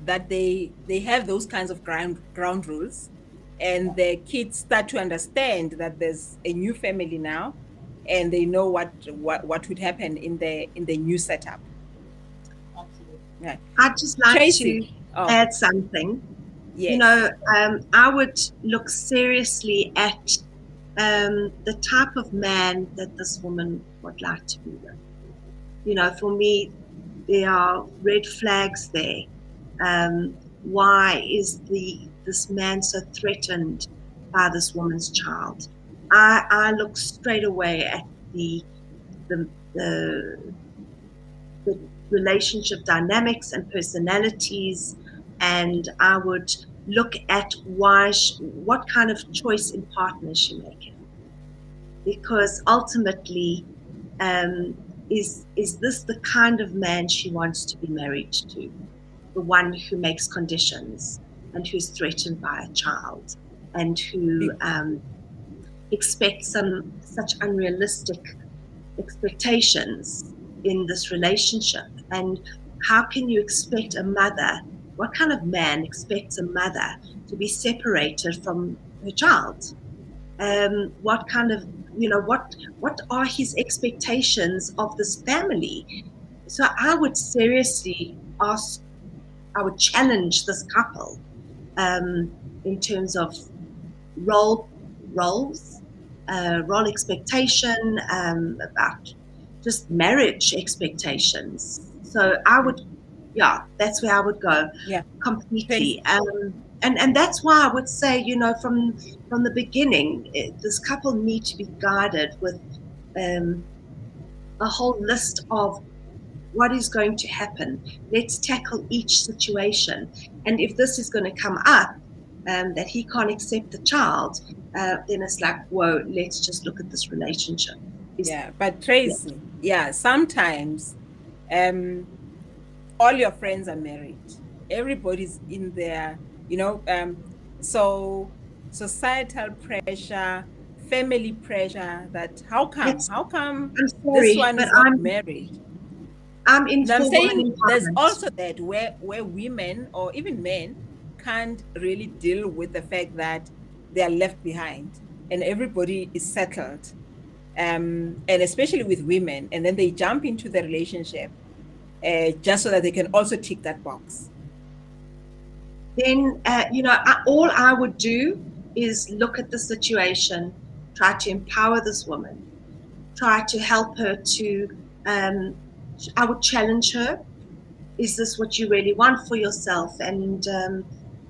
that they have those kinds of ground rules, and the kids start to understand that there's a new family now, and they know what would happen in the new setup. Absolutely. Yeah. I'd just like Tracy. to add something. Yes. I would look seriously at the type of man that this woman would like to be with. For me, there are red flags there. Why is this man so threatened by this woman's child? I look straight away at the relationship dynamics and personalities, and I would look at what kind of choice in partner is she making, because ultimately, is this the kind of man she wants to be married to? The one who makes conditions and who's threatened by a child and who expects such unrealistic expectations in this relationship. And how can you expect a mother, what kind of man expects a mother to be separated from her child? What kind of, what are his expectations of this family? So I would seriously ask, I would challenge this couple in terms of roles, role expectation, about just marriage expectations. So I would, yeah, that's where I would go completely. And that's why I would say, from the beginning, this couple need to be guided with a whole list of what is going to happen. Let's tackle each situation. And if this is going to come up, that he can't accept the child, then it's like, whoa, let's just look at this relationship. But Tracy, sometimes all your friends are married. Everybody's in there, so societal pressure, family pressure, that how come this one is not married? I'm saying there's also that where women or even men can't really deal with the fact that they are left behind and everybody is settled, and especially with women, and then they jump into the relationship just so that they can also tick that box. Then all I would do is look at the situation, try to empower this woman, try to help her to I would challenge her. Is this what you really want for yourself? And,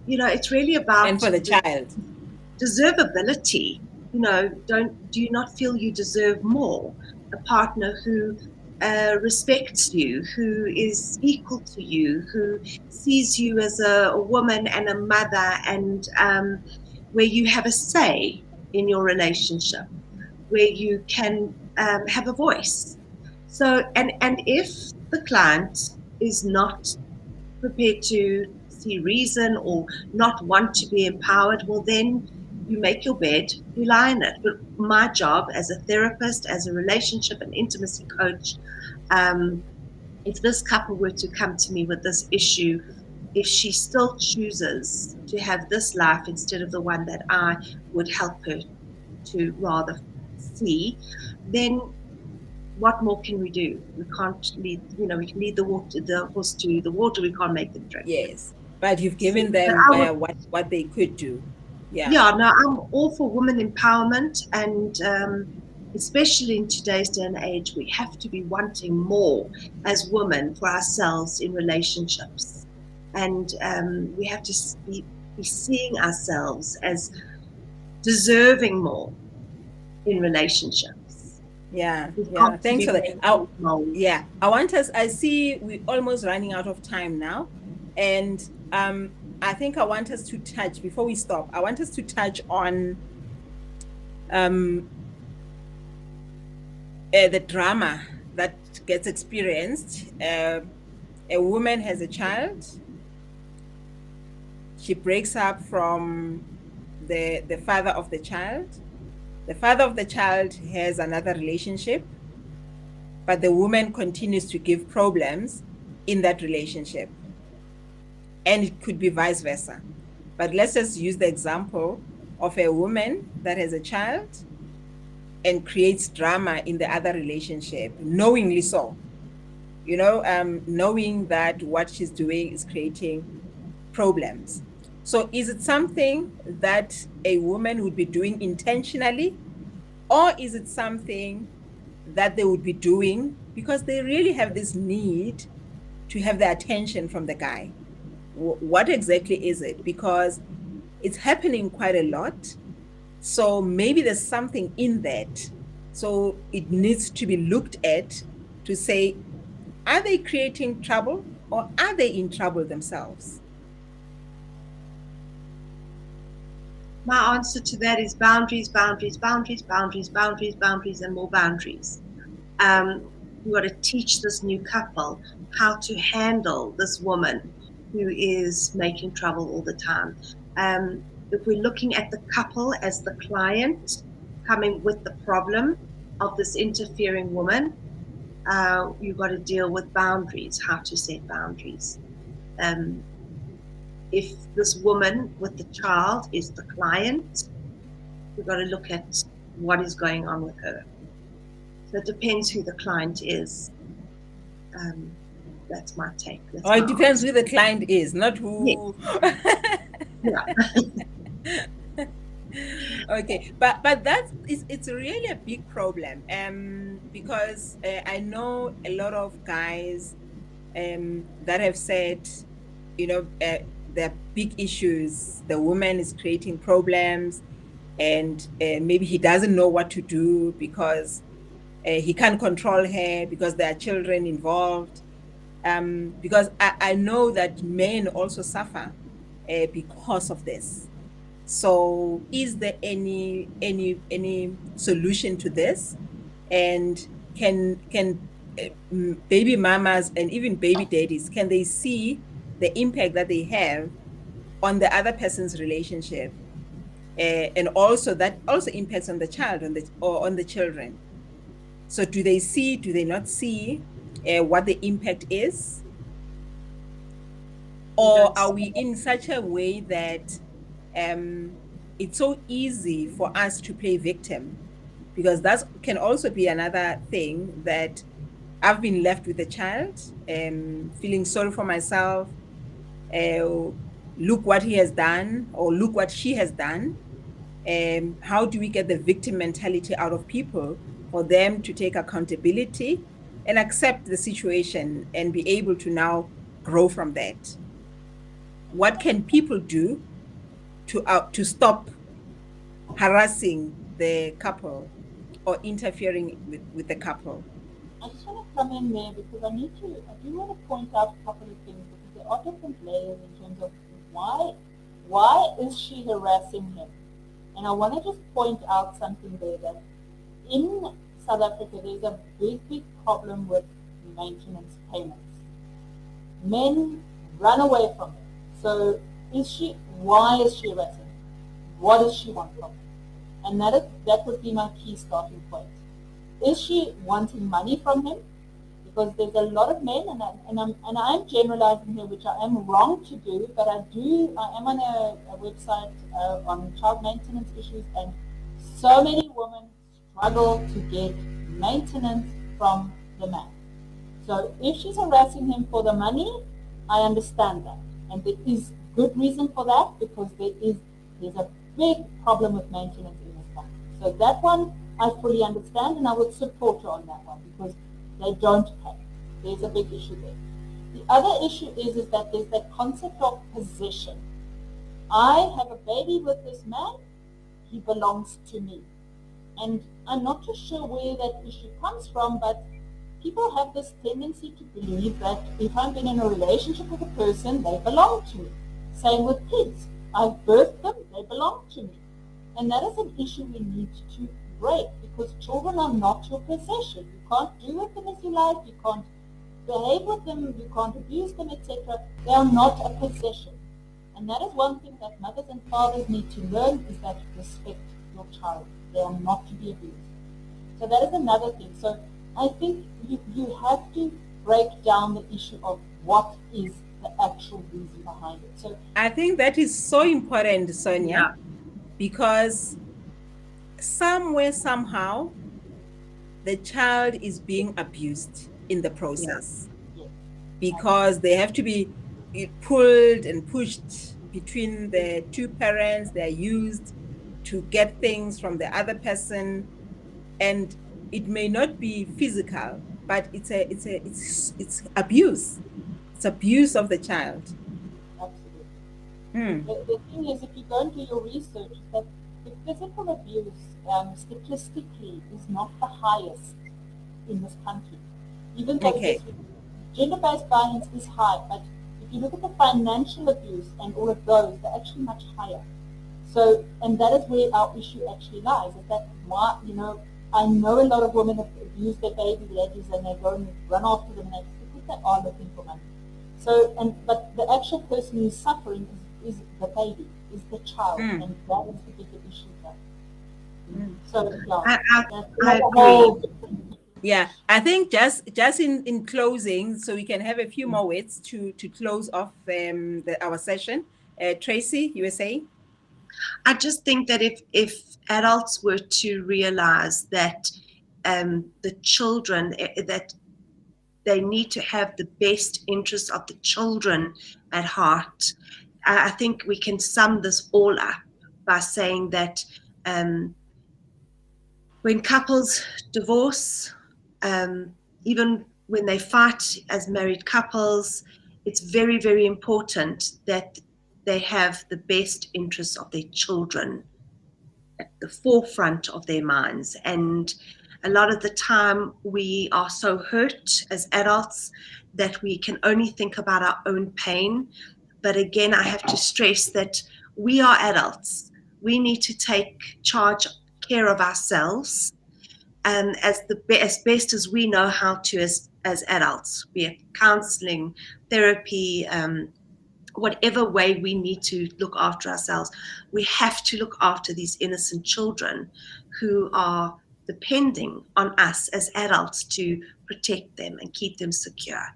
it's really about... And for the child. Deservability. Do you not feel you deserve more? A partner who respects you, who is equal to you, who sees you as a woman and a mother, and where you have a say in your relationship, where you can have a voice. So, and if the client is not prepared to see reason or not want to be empowered, well, then you make your bed, you lie in it. But my job as a therapist, as a relationship and intimacy coach, if this couple were to come to me with this issue, if she still chooses to have this life instead of the one that I would help her to rather see, then what more can we do? We can't lead, we can lead the horse to the water. We can't make them drink. Yes, but you've given them what they could do. Yeah. Yeah. No, I'm all for women empowerment, and especially in today's day and age, we have to be wanting more as women for ourselves in relationships, and we have to be seeing ourselves as deserving more in relationships. Yeah. Thanks for that. I want us. I see we're almost running out of time now, and I think I want us to touch before we stop. I want us to touch on the drama that gets experienced. A woman has a child. She breaks up from the father of the child. The father of the child has another relationship, but the woman continues to give problems in that relationship. And it could be vice versa. But let's just use the example of a woman that has a child and creates drama in the other relationship, knowingly so. Knowing that what she's doing is creating problems. So is it something that a woman would be doing intentionally, or is it something that they would be doing because they really have this need to have the attention from the guy? What exactly is it? Because it's happening quite a lot. So maybe there's something in that. So it needs to be looked at to say, are they creating trouble or are they in trouble themselves? My answer to that is boundaries, boundaries, boundaries, boundaries, boundaries, boundaries, and more boundaries. We've got to teach this new couple how to handle this woman who is making trouble all the time. If we're looking at the couple as the client coming with the problem of this interfering woman, You've got to deal with boundaries, how to set boundaries. If this woman with the child is the client, we've got to look at what is going on with her. So it depends who the client is. That's my take. Or it depends who the client is, not who. Yeah. Okay, but it's really a big problem, because I know a lot of guys that have said, there are big issues. The woman is creating problems, and maybe he doesn't know what to do because he can't control her because there are children involved. Because I know that men also suffer because of this. So is there any solution to this? And can baby mamas and even baby daddies, can they see the impact that they have on the other person's relationship? And also that also impacts on the child, or on the children. So do they not see what the impact is? Or are we in such a way that it's so easy for us to play victim? Because that can also be another thing, that I've been left with a child, feeling sorry for myself. Look what he has done, or look what she has done. How do we get the victim mentality out of people for them to take accountability and accept the situation and be able to now grow from that? What can people do to stop harassing the couple or interfering with the couple? I just want to come in there because I do want to point out a couple of things, because there are different layers in terms of why is she harassing him? And I want to just point out something there, that in South Africa there's a big problem with maintenance payments. Men run away from it. So why is she harassing him? What does she want from him? And that would be my key starting point. Is she wanting money from him? Because there's a lot of men, and I'm generalizing here, which I am wrong to do, but I am on a website on child maintenance issues, and so many women struggle to get maintenance from the man. So if she's harassing him for the money, I understand that, and there is good reason for that, because there's a big problem with maintenance in this country. So that one I fully understand, and I would support her on that one, because they don't pay. There's a big issue there. The other issue is that there's that concept of possession. I have a baby with this man, he belongs to me. And I'm not too sure where that issue comes from, but people have this tendency to believe that if I've been in a relationship with a person, they belong to me. Same with kids. I've birthed them, they belong to me. And that is an issue we need to break, because children are not your possession. You can't do with them as you like, you can't behave with them, you can't abuse them, etc. They are not a possession. And that is one thing that mothers and fathers need to learn, is that respect your child. They are not to be abused. So that is another thing. So I think you have to break down the issue of what is the actual reason behind it. So I think that is so important, Sonia, because somewhere, somehow, the child is being abused in the process, because they have to be pulled and pushed between the two parents. They're used to get things from the other person, and it may not be physical, but it's abuse. It's abuse of the child. Absolutely. The thing is, if you go and do your research, that the physical abuse statistically is not the highest in this country. Even though gender-based violence is high, but if you look at the financial abuse and all of those, they're actually much higher. So, and that is where our issue actually lies, is that, I know a lot of women have abused their baby ladies, and they go and run after them, and because they are looking for money. So, but the actual person who's suffering is the baby, is the child, and that is the bigger issue. So, yeah, I agree. Yeah, I think just in closing, so we can have a few more words to close off our session. Tracy, you were saying? I just think that if adults were to realize that the children, that they need to have the best interests of the children at heart, I think we can sum this all up by saying that when couples divorce, even when they fight as married couples, it's very, very important that they have the best interests of their children at the forefront of their minds. And a lot of the time, we are so hurt as adults that we can only think about our own pain. But again, I have to stress that we are adults. We need to take care of ourselves, as best as we know how to, as adults, be it counseling, therapy, whatever way we need to look after ourselves. We have to look after these innocent children who are depending on us as adults to protect them and keep them secure.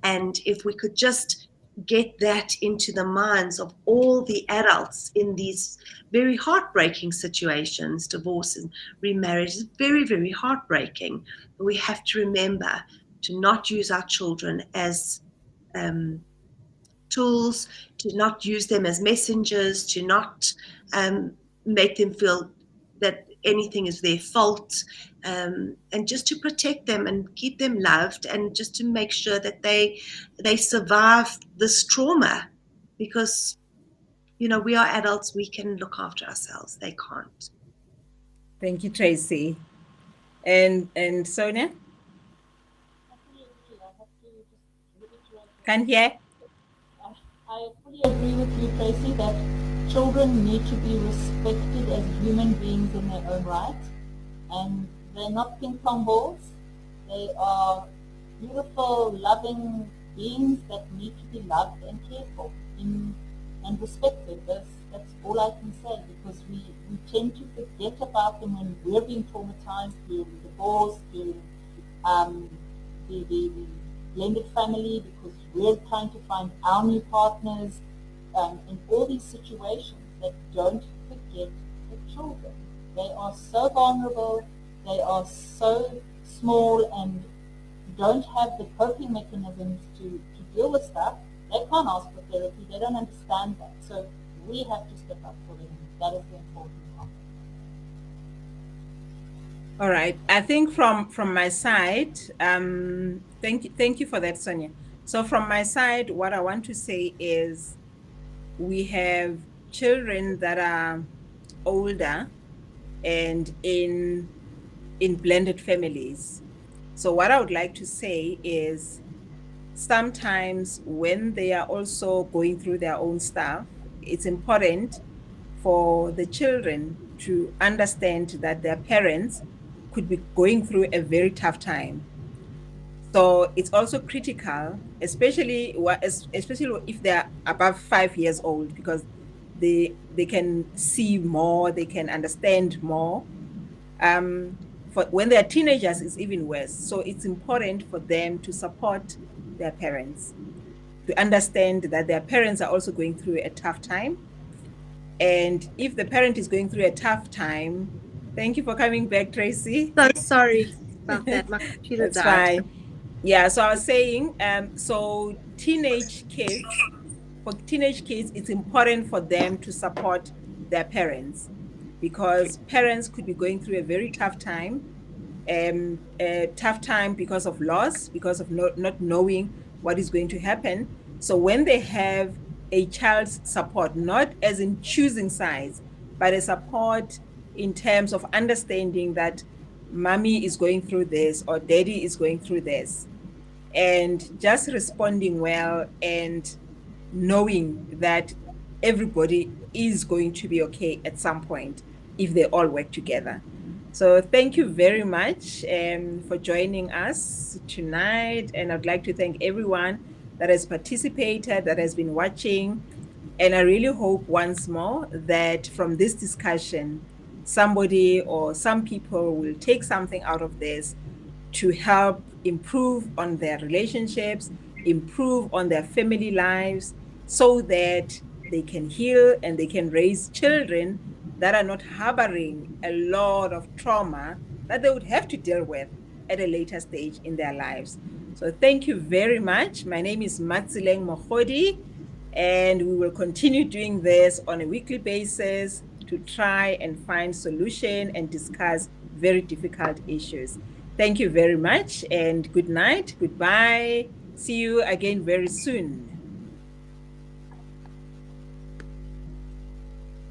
And if we could just get that into the minds of all the adults in these very heartbreaking situations, divorce and remarriage is very, very heartbreaking. But we have to remember to not use our children as tools, to not use them as messengers, to not make them feel that anything is their fault, and just to protect them and keep them loved, and just to make sure that they survive this trauma, because we are adults, we can look after ourselves, they can't. Thank you, Tracy. And Sonia? Can't hear? I fully agree with you, Tracy, that children need to be respected as human beings in their own right. And they're not ping pong balls. They are beautiful, loving beings that need to be loved and cared for and respected. That's all I can say, because we tend to forget about them when we're being traumatized during divorce, during the blended family, because we're trying to find our new partners, in all these situations. That don't forget the children. They are so vulnerable, they are so small and don't have the coping mechanisms to deal with stuff. They can't ask for therapy, they don't understand that. So we have to step up for them. That is the important part. All right. I think from my side, thank you for that, Sonia. So from my side, what I want to say is we have children that are older and in blended families. So what I would like to say is sometimes when they are also going through their own stuff, it's important for the children to understand that their parents could be going through a very tough time. So it's also critical, especially if they're above 5 years old, because they can see more, they can understand more. For when they're teenagers, it's even worse. So it's important for them to support their parents, to understand that their parents are also going through a tough time. And if the parent is going through a tough time, thank you for coming back, Tracy. So sorry about that. My computer That's died. fine. Yeah, so I was saying, so for teenage kids, it's important for them to support their parents, because parents could be going through a very tough time, a tough time because of loss, because of not knowing what is going to happen. So when they have a child's support, not as in choosing sides, but a support in terms of understanding that mommy is going through this or daddy is going through this, and just responding well and knowing that everybody is going to be okay at some point if they all work together. So thank you very much for joining us tonight. And I'd like to thank everyone that has participated, that has been watching. And I really hope once more that from this discussion, somebody or some people will take something out of this to help improve on their relationships, improve on their family lives, so that they can heal and they can raise children that are not harboring a lot of trauma that they would have to deal with at a later stage in their lives. So thank you very much. My name is Matsileng Mohodi, and we will continue doing this on a weekly basis to try and find solution and discuss very difficult issues. Thank you very much, and good night, goodbye. See you again very soon.